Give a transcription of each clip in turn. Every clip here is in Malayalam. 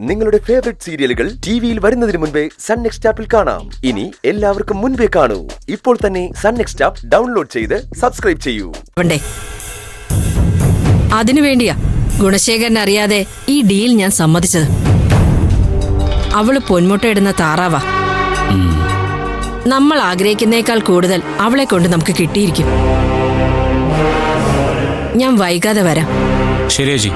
നിങ്ങളുടെ ഫേവറേറ്റ് സീരിയലുകൾ ടിവിയിൽ വരുന്നതിന് മുൻപേ സൺ നെക്സ്റ്റ് ആപ്പിൽ കാണാം. ഇനി എല്ലാവർക്കും മുൻപേ കാണൂ. ഇപ്പോൾ തന്നെ സൺ നെക്സ്റ്റ് ആപ്പ് ഡൗൺലോഡ് ചെയ്ത് സബ്സ്ക്രൈബ് ചെയ്യൂ. അതിനുവേണ്ടിയാ ഗുണശേഖരൻ അറിയാതെ ഈ ഡീൽ ഞാൻ സമ്മതിച്ചത്. അവള് പൊന്മുട്ടയിടുന്ന താറാവാ. നമ്മൾ ആഗ്രഹിക്കുന്നേക്കാൾ കൂടുതൽ അവളെ കൊണ്ട് നമുക്ക് കിട്ടിയിരിക്കും. ഞാൻ വൈകാതെ വരാം. ശരി ചേച്ചി.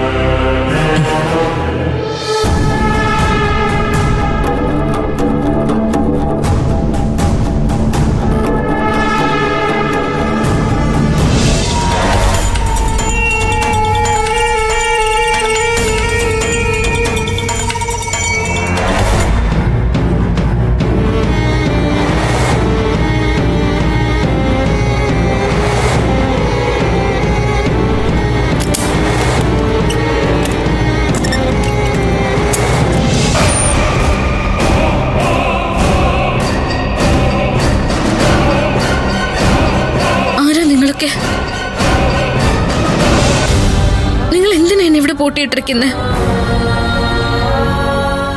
നിങ്ങൾ എന്തിനാ എന്നെ ഇവിടെ പൂട്ടിയിട്ടിരിക്കുന്നത്?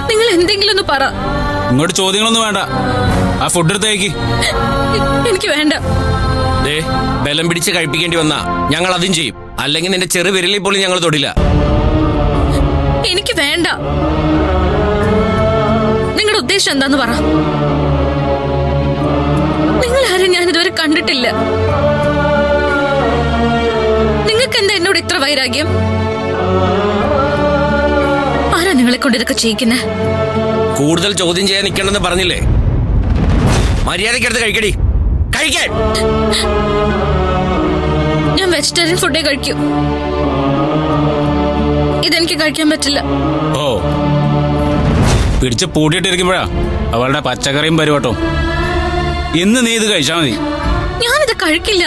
നിങ്ങൾ എന്തെങ്കിലും ഒന്ന് പറ. ഇങ്ങോട്ട് ചോദ്യങ്ങളൊന്നും വേണ്ട. ആ ഫുഡ് എടുത്തേക്ക്. എനിക്ക് വേണ്ട. ബലം പിടിച്ച് കഴിപ്പിക്കേണ്ടി വന്നാ ഞങ്ങൾ അതും ചെയ്യും. അല്ലെങ്കിൽ നിന്റെ ചെറു വിരലിൽ പോലും ഞങ്ങൾ തൊടില്ല. എനിക്ക് വേണ്ട. നിങ്ങളുടെ ഉദ്ദേശം എന്താന്ന് പറ. നിങ്ങൾ ആരും ഞാൻ ഇതുവരെ കണ്ടിട്ടില്ല. നിങ്ങൾക്ക് എന്താ എന്നോട് ഇത്ര വൈരാഗ്യം? ആരാ നിങ്ങളെ കൊണ്ട് ഇതൊക്കെ ചെയ്യിക്കുന്നേ? കൂടുതൽ ചോദ്യം ചെയ്യാൻ നിൽക്കണമെന്ന് പറഞ്ഞില്ലേ? മര്യാദക്കെടുത്ത് കഴിക്കടി. കഴിക്കാൻ ഞാൻ വെജിറ്റേറിയൻ ഫുഡേ കഴിക്കൂ. ഇതെനിക്ക് കഴിക്കാൻ പറ്റില്ല. ഓ, പിടിച്ച് പൂട്ടിയിട്ടിരിക്കുമ്പോഴാ അവളുടെ പച്ചക്കറിയും പരിവട്ടോ. ഇന്ന് നീ ഇത് കഴിച്ചാ മതി. ഞാനിത് കഴിക്കില്ല.